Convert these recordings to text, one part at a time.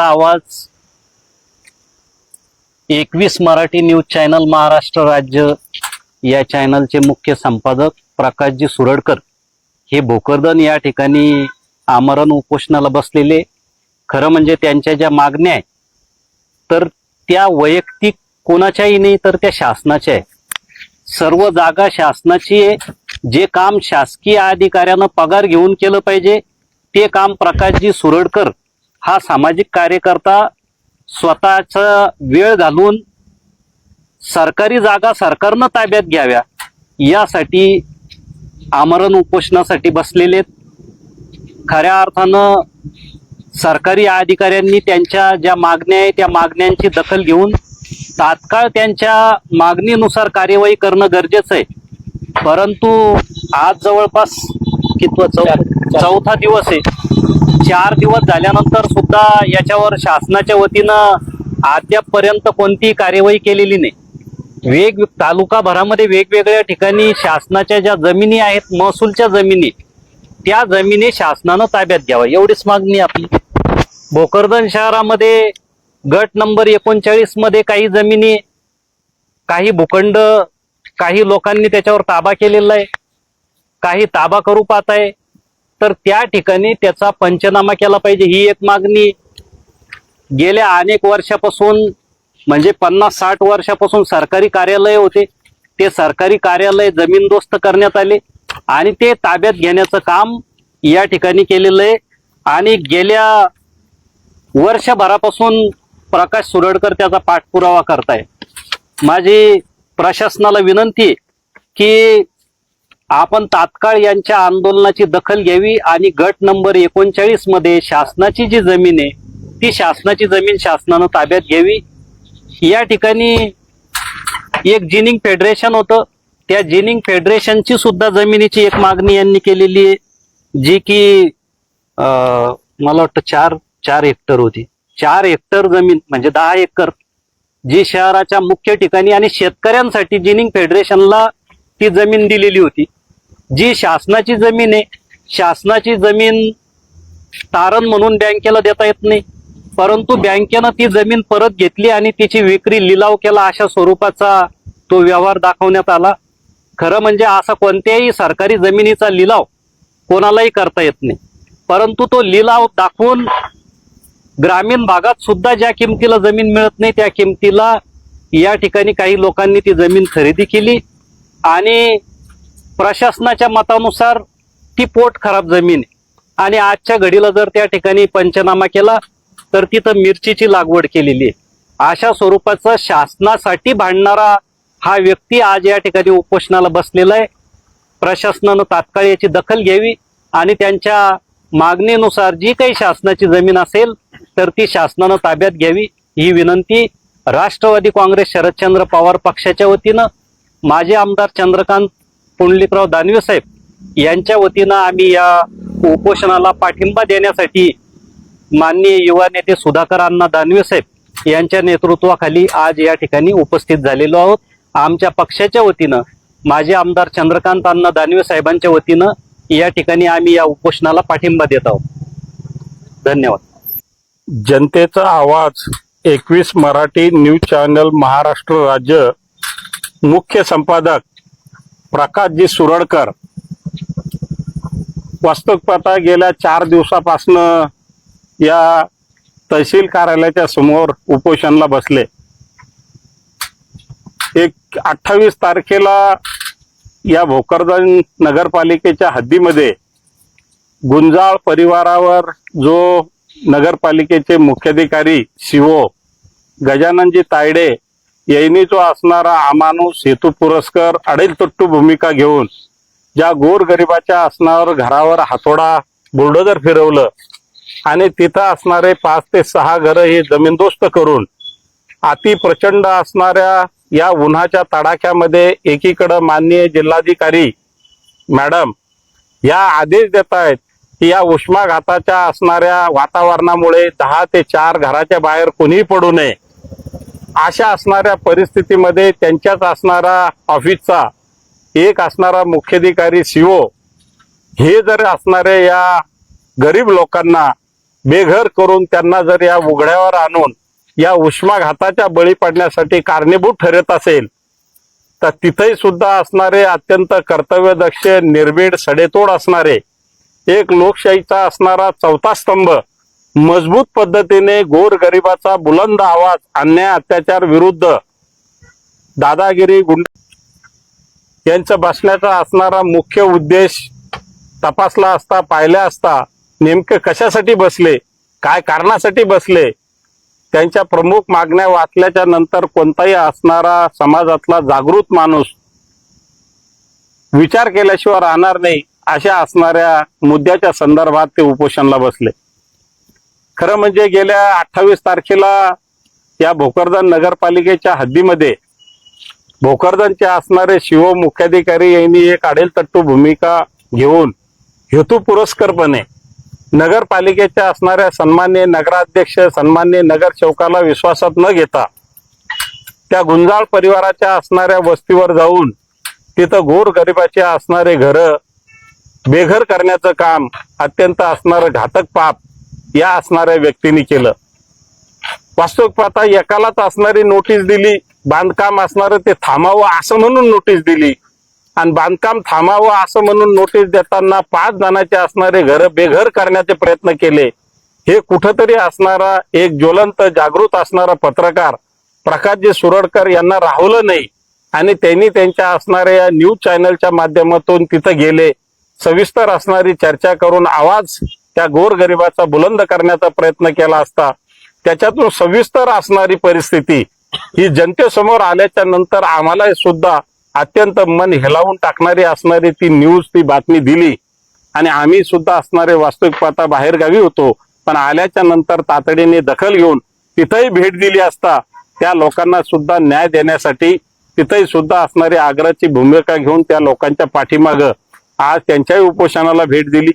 आवाज 21 Marathi news channel Maharashtra राज्य या चॅनलचे मुख्य संपादक प्रकाशजी सुरडकर हे भोकरदन या ठिकाणी आमरण उपोषणाला बसलेले. खरं म्हणजे त्यांच्या ज्या मागण्या आहेत तर त्या वैयक्तिक कोणाच्याही नाही तर त्या शासनाच्या आहे. सर्व जागा शासनाची आहे. जे काम शासकीय अधिकाऱ्यानं पगार घेऊन केलं पाहिजे ते काम प्रकाशजी सुरडकर हा सामाजिक कार्यकर्ता स्वतःचा वेळ घालून सरकारी जागा सरकारनं ताब्यात घ्याव्या यासाठी आमरण उपोषणासाठी बसलेले. खऱ्या अर्थानं सरकारी अधिकाऱ्यांनी त्यांच्या ज्या मागण्या आहेत त्या मागण्यांची दखल घेऊन तात्काळ त्यांच्या मागणीनुसार कार्यवाही करणं गरजेचं आहे. परंतु आज जवळपास चौथा दिवस आहे. 4 दिवस झाल्यानंतर सुद्धा याच्यावर शासनाच्या वतीनं अद्यापपर्यंत कोणतीही कार्यवाही केलेली नाही. तालुकाभरामध्ये वेगवेगळ्या ठिकाणी शासनाच्या ज्या जमिनी आहेत महसूलच्या जमिनी त्या जमिनी शासनानं ताब्यात घ्यावा एवढीच मागणी आपली. भोकरदन शहरामध्ये गट नंबर 39 मध्ये काही जमिनी काही भूखंड काही लोकांनी त्याच्यावर ताबा केलेला आहे, काही ताबा करू पाहत आहे. तर त्या ठिकाणी त्याचा पंचनामा केला पाहिजे ही एक मागणी. गेल्या अनेक वर्षापासून म्हणजे 50-60 वर्षापासून सरकारी कार्यालय होते. ते सरकारी कार्यालय जमीनदोस्त करण्यात आले आणि ते ताब्यात घेण्याचं काम या ठिकाणी केलेलं आहे. आणि गेल्या वर्षभरापासून प्रकाश सुरडकर त्याचा पाठपुरावा करताय. माझी प्रशासनाला विनंती की आपण तात्काळ यांच्या आंदोलनाची दखल घ्यावी आणि गट नंबर 39 मध्ये शासनाची जी जमीन आहे ती शासनाची जमीन शासनानं ताब्यात घ्यावी. या ठिकाणी एक जिनिंग फेडरेशन होतं. त्या जिनिंग फेडरेशनची सुद्धा जमिनीची एक मागणी यांनी केलेली आहे जी की मला वाटतं 4 हेक्टर होती. 4 हेक्टर जमीन म्हणजे 10 एकर जी शहराच्या मुख्य ठिकाणी आणि शेतकऱ्यांसाठी जिनिंग फेडरेशनला ती जमीन दिलेली होती. जी शासनाची जमीन आहे शासनाची जमीन तारण म्हणून बँकेला देता येत नाही. परंतु बँकेनं ती जमीन परत घेतली आणि तिची विक्री लिलाव केला अशा स्वरूपाचा तो व्यवहार दाखवण्यात आला. खरं म्हणजे असा कोणत्याही सरकारी जमिनीचा लिलाव कोणालाही करता येत नाही. परंतु तो लिलाव दाखवून ग्रामीण भागात सुद्धा ज्या किमतीला जमीन मिळत नाही त्या किमतीला या ठिकाणी काही लोकांनी ती जमीन खरेदी केली आणि प्रशासनाच्या मतानुसार ती पोट खराब जमीन आहे. आणि आजच्या घडीला जर त्या ठिकाणी पंचनामा केला तर तिथं मिरचीची लागवड केलेली आहे. अशा स्वरूपाचा शासनासाठी भांडणारा हा व्यक्ती आज या ठिकाणी उपोषणाला बसलेला आहे. प्रशासनानं तात्काळ याची दखल घ्यावी आणि त्यांच्या मागणीनुसार जी काही शासनाची जमीन असेल तर ती शासनानं ताब्यात घ्यावी ही विनंती राष्ट्रवादी काँग्रेस शरदचंद्र पवार पक्षाच्या वतीनं माजी आमदार चंद्रकांत पुंडलिकराव दानवे साहेब यांच्या वतीनं आम्ही या उपोषणाला पाठिंबा देण्यासाठी माननीय युवा नेते सुधाकर अण्णा दानवे साहेब यांच्या नेतृत्वाखाली आज या ठिकाणी उपस्थित झालेलो आहोत. आमच्या पक्षाच्या वतीनं माजी आमदार चंद्रकांत अण्णा दानवे साहेबांच्या वतीनं या ठिकाणी आम्ही या उपोषणाला पाठिंबा देत आहोत. धन्यवाद. जनतेचा आवाज 21 मराठी न्यूज चॅनल महाराष्ट्र राज्य मुख्य संपादक प्रकाशजी सुरडकर वास्तविक पाहता गेल्या 4 दिवसापासून या तहसील कार्यालयाच्या समोर उपोषणाला बसले. 28 तारखेला या भोकरदन नगरपालिकेच्या हद्दीमध्ये गुंजाळ परिवारावर जो नगरपालिकेचे मुख्याधिकारी सीओ गजाननजी तायडे यांनी जो असणारा अमानुष हेतू पुरस्कार अडेलतट्टू भूमिका घेऊन ज्या गोरगरिबाच्या असणाऱ्या घरावर हातोडा बुलडोजर फिरवलं आणि तिथं असणारे 5 ते 6 घरं हे जमीनदोस्त करून अति प्रचंड असणाऱ्या या उन्हाच्या तडाख्यामध्ये एकीकडे माननीय जिल्हाधिकारी मॅडम या आदेश देत आहेत की या उष्माघाताच्या असणाऱ्या वातावरणामुळे 10 ते 4 घराच्या बाहेर कोणीही पडू नये. अशा असणाऱ्या परिस्थितीमध्ये त्यांच्याच असणारा ऑफिसचा एक असणारा मुख्याधिकारी सीओ हे जर असणारे या गरीब लोकांना बेघर करून त्यांना जर या उघड्यावर आणून या उष्माघाताच्या बळी पडण्यासाठी कारणीभूत ठरत असेल तर तिथेही सुद्धा असणारे अत्यंत कर्तव्यदक्ष, निर्भीड, सडेतोड असणारे, एक लोकशाहीचा असणारा चौथा स्तंभ मजबूत पद्धतीने गोरगरिबाचा बुलंद आवाज अन्याय अत्याचार विरुद्ध दादागिरी गुंड यांचं बसण्याचा असणारा मुख्य उद्देश तपासला असता, पाहिला असता नेमके कशासाठी बसले, काय कारणासाठी बसले, त्यांच्या प्रमुख मागण्या वाचल्याच्या नंतर कोणताही असणारा समाजातला जागृत माणूस विचार केल्याशिवाय राहणार नाही अशा असणाऱ्या मुद्द्याच्या संदर्भात ते उपोषणाला बसले. खरं म्हणजे गेल्या 28 तारखेला या भोकरदन नगरपालिकेच्या हद्दीमध्ये भोकरदनचे असणारे शिव मुख्याधिकारी यांनी एक आडेलतट्टू भूमिका घेऊन हेतुपुरस्सरपणे नगरपालिकेच्या असणाऱ्या सन्मान्य नगराध्यक्ष, सन्मान्य नगरसेवकाला विश्वासात न घेता त्या गुंजाळ परिवाराच्या असणाऱ्या वस्तीवर जाऊन तिथं गोरगरिबाचे असणारे घरं बेघर करण्याचं काम अत्यंत असणारं घातक पाप या असणाऱ्या व्यक्तींनी केलं. वास्तविक पाहता एकालाच असणारी नोटीस दिली, बांधकाम असणारं ते थांबावं असं म्हणून नोटीस दिली आणि बांधकाम थांबावं असं म्हणून नोटीस देताना 5 जणांचे असणारे घर बेघर करण्याचे प्रयत्न केले. हे कुठंतरी असणारा एक ज्वलंत जागृत असणारा पत्रकार प्रकाशजी सुरडकर यांना राहवलं नाही आणि त्यांनी त्यांच्या असणाऱ्या न्यूज चॅनलच्या माध्यमातून तिथं गेले, सविस्तर असणारी चर्चा करून आवाज त्या गोरगरिबाचा बुलंद करण्याचा प्रयत्न केला असता त्याच्यातून सविस्तर असणारी परिस्थिती ही जनतेसमोर आल्याच्या नंतर आम्हाला सुद्धा अत्यंत मन हेलावून टाकणारी असणारी ती न्यूज, ती बातमी दिली आणि आम्ही सुद्धा असणारे वास्तविक पाहता बाहेर गावी होतो, पण आल्याच्या नंतर तातडीने दखल घेऊन तिथेही भेट दिली असता त्या लोकांना सुद्धा न्याय देण्यासाठी तिथेही सुद्धा असणारी आग्रहाची भूमिका घेऊन त्या लोकांच्या पाठीमागं आज त्यांच्याही उपोषणाला भेट दिली.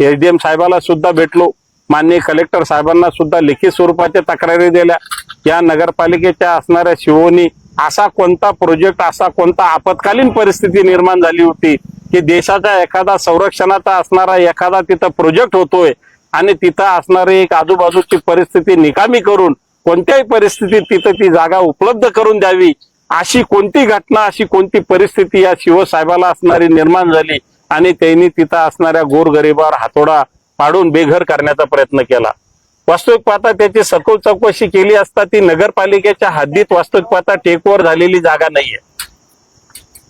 एसडीएम साहेबाला सुद्धा भेटलो, माननीय कलेक्टर साहेबांना सुद्धा लिखित स्वरूपाच्या तक्रारी दिल्या. या नगरपालिकेच्या असणाऱ्या शिवोनी असा कोणता प्रोजेक्ट, असा कोणता आपत्कालीन परिस्थिती निर्माण झाली होती की देशाचा एखादा संरक्षणाचा असणारा एखादा तिथं प्रोजेक्ट होतोय आणि तिथं असणारी एक आजूबाजूची परिस्थिती निकामी करून कोणत्याही परिस्थितीत तिथं ती जागा उपलब्ध करून द्यावी अशी कोणती घटना, अशी कोणती परिस्थिती या शिवसाहेबाला असणारी निर्माण झाली आणि त्यांनी तिथं असणाऱ्या गोरगरिबावर हातोडा पाडून बेघर करण्याचा प्रयत्न केला. वास्तविक पाहता त्याची सखोल चौकशी केली असता ती नगरपालिकेच्या हद्दीत वास्तविक पाहता टेकओव्हर झालेली जागा नाहीये.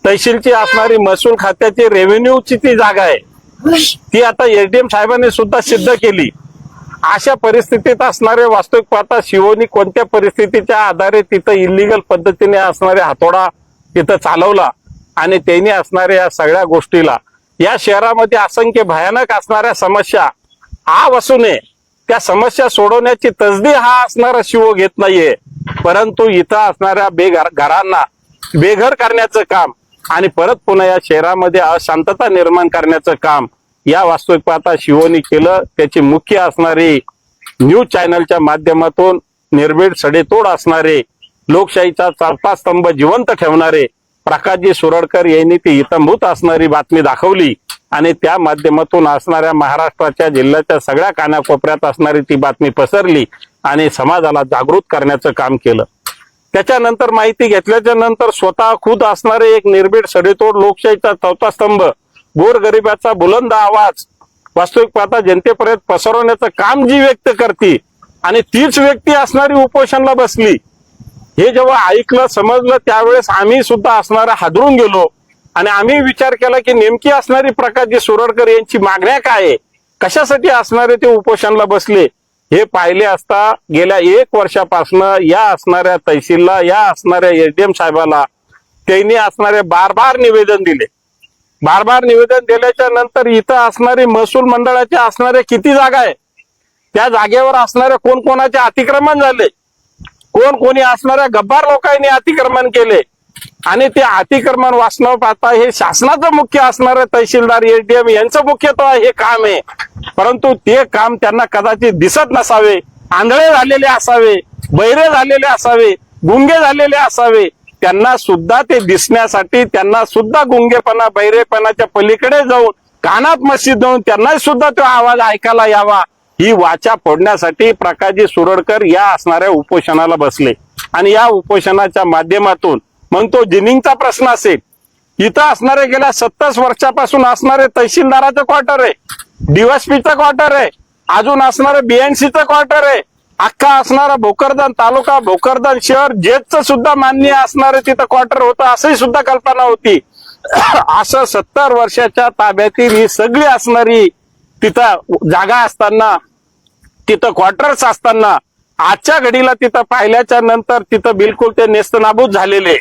तहसीलची असणारी महसूल खात्याची रेव्हेन्यूची ती जागा आहे, ती आता एसडीएम साहेबांनी सुद्धा सिद्ध केली. अशा परिस्थितीत असणारे वास्तविक पाहता शिवोनी कोणत्या परिस्थितीच्या आधारे तिथं इलिगल पद्धतीने असणारे हातोडा तिथं चालवला आणि त्यांनी असणाऱ्या या सगळ्या गोष्टीला या शहरामध्ये असंख्य भयानक असणाऱ्या समस्या हा वसूने त्या समस्या सोडवण्याची तसदी हा असणारा शिव घेत नाहीये, परंतु इथं असणाऱ्या घरांना बेघर करण्याचं काम आणि परत पुन्हा या शहरामध्ये अशांतता निर्माण करण्याचं काम या वास्तविक पाहता शिवोनी केलं. त्याची मुख्य असणारी न्यूज चॅनलच्या माध्यमातून निर्भीड सडेतोड असणारे, लोकशाहीचा चौथा स्तंभ जिवंत ठेवणारे प्रकाशजी सुरडकर यांनी ती हितंभूत असणारी बातमी दाखवली आणि त्या माध्यमातून असणाऱ्या महाराष्ट्राच्या जिल्ह्याच्या सगळ्या कानाकोपऱ्यात असणारी ती बातमी पसरली आणि समाजाला जागृत करण्याचं काम केलं. त्याच्यानंतर माहिती घेतल्याच्या नंतर स्वतः खुद असणारे एक निर्भीड सडेतोड लोकशाहीचा चौथा स्तंभ, गोरगरिबाचा बुलंद आवाज वास्तविक पाहता जनतेपर्यंत पसरवण्याचं काम जी व्यक्त करते आणि तीच व्यक्ती असणारी उपोषणाला बसली, हे जेव्हा ऐकलं समजलं त्यावेळेस आम्ही सुद्धा असणारा हादरून गेलो आणि आम्ही विचार केला की नेमकी असणारी प्रकाशजी सुरडकर यांची मागण्या काय आहे, कशासाठी असणारे ते उपोषणाला बसले हे पाहिले असता गेल्या 1 वर्षापासून या असणाऱ्या तहसीलला, या असणाऱ्या एसडीएम साहेबाला त्यांनी असणारे बार निवेदन दिले. बार निवेदन दिल्याच्या नंतर इथं असणारी महसूल मंडळाच्या असणाऱ्या किती जागा आहे, त्या जागेवर असणाऱ्या कोणकोणाचे अतिक्रमण झाले, कोणी असणाऱ्या गब्बार लोकांनी अतिक्रमण केले आणि ते अतिक्रमण वाचणं पाहता हे शासनाचं मुख्य असणारं तहसीलदार एसडीएम यांचं मुख्यत्व हे काम आहे, परंतु ते काम त्यांना कदाचित दिसत नसावे, आंधळे झालेले असावे, बहिरे झालेले असावे, गुंगे झालेले असावे, त्यांना सुद्धा ते दिसण्यासाठी त्यांना सुद्धा गुंगेपणा बहिरेपणाच्या पलीकडे जाऊन कानात मशीद देऊन त्यांना सुद्धा तो आवाज ऐकायला यावा ही वाचा फोडण्यासाठी प्रकाशजी सुरडकर या असणाऱ्या उपोषणाला बसले आणि या उपोषणाच्या माध्यमातून मग तो जिनिंगचा प्रश्न असेल, इथं असणारे गेल्या 70 वर्षापासून असणारे तहसीलदाराचं क्वार्टर आहे, डीएसपीचं क्वार्टर आहे, अजून असणारं बीएनसीचं क्वार्टर आहे, अख्खा असणारा भोकरदन तालुका, भोकरदन शहर, जेतचं सुद्धा मान्य असणारे तिथं क्वार्टर होतं असंही सुद्धा कल्पना होती. असं 70 वर्षाच्या ताब्यातील ही सगळी असणारी तिथं जागा असताना, तिथं क्वार्टर्स असताना, आजच्या घडीला तिथं पाहिल्याच्या नंतर तिथं बिलकुल ते नेस्तनाबूत झालेले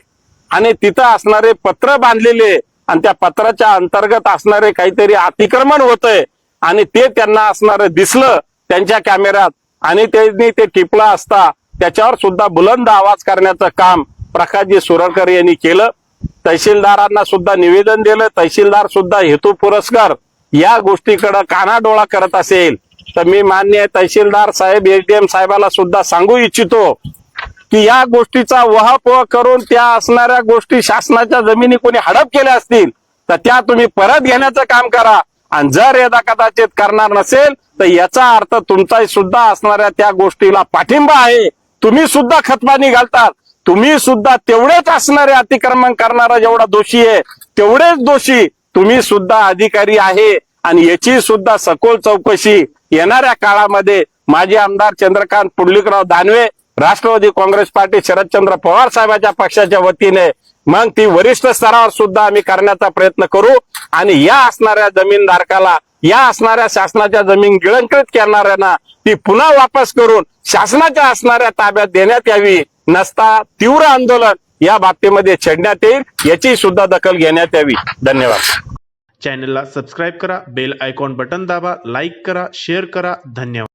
आणि तिथं असणारे पत्र बांधलेले आणि त्या पत्राच्या अंतर्गत असणारे काहीतरी अतिक्रमण होतंय आणि ते त्यांना असणारं दिसलं त्यांच्या कॅमेऱ्यात आणि त्यांनी ते टिपला असता त्याच्यावर सुद्धा बुलंद आवाज करण्याचं काम प्रकाशजी सुरडकर यांनी केलं. तहसीलदारांना सुद्धा निवेदन दिलं. तहसीलदार सुद्धा हेतू पुरस्कार या गोष्टीकडे कानाडोळा करत असेल तर मी मान्य तहसीलदार साहेब, एसडीएम साहेबाला सुद्धा सांगू इच्छितो की या गोष्टीचा वहापोह करून त्या असणाऱ्या गोष्टी शासनाच्या जमिनी कोणी हडप केल्या असतील तर त्या तुम्ही परत घेण्याचं काम करा आणि जर यदा कदाचित करणार नसेल तर याचा अर्थ तुमचा सुद्धा असणाऱ्या त्या गोष्टीला पाठिंबा आहे. तुम्ही सुद्धा खतपाणी घालतात, तुम्ही सुद्धा तेवढेच असणारे अतिक्रमण करणारा जेवढा दोषी आहे तेवढेच दोषी तुम्ही सुद्धा अधिकारी आहे आणि याची सुद्धा सखोल चौकशी येणाऱ्या काळामध्ये माजी आमदार चंद्रकांत पुंडलिकराव दानवे, राष्ट्रवादी काँग्रेस पार्टी, शरदचंद्र पवार साहेबांच्या पक्षाच्या वतीने मग ती वरिष्ठ स्तरावर सुद्धा आम्ही करण्याचा प्रयत्न करू आणि या असणाऱ्या जमीनधारकाला, या असणाऱ्या शासनाच्या जमीन गिळंकृत करणाऱ्यांना ती पुन्हा वापस करून शासनाच्या असणाऱ्या ताब्यात देण्यात यावी, नसता तीव्र आंदोलन या बाबतीमध्ये छेडण्यात येईल, याची सुद्धा दखल घेण्यात यावी. धन्यवाद. चॅनलला सबस्क्राईब करा, बेल आयकॉन बटन दाबा, लाईक करा, शेअर करा. धन्यवाद.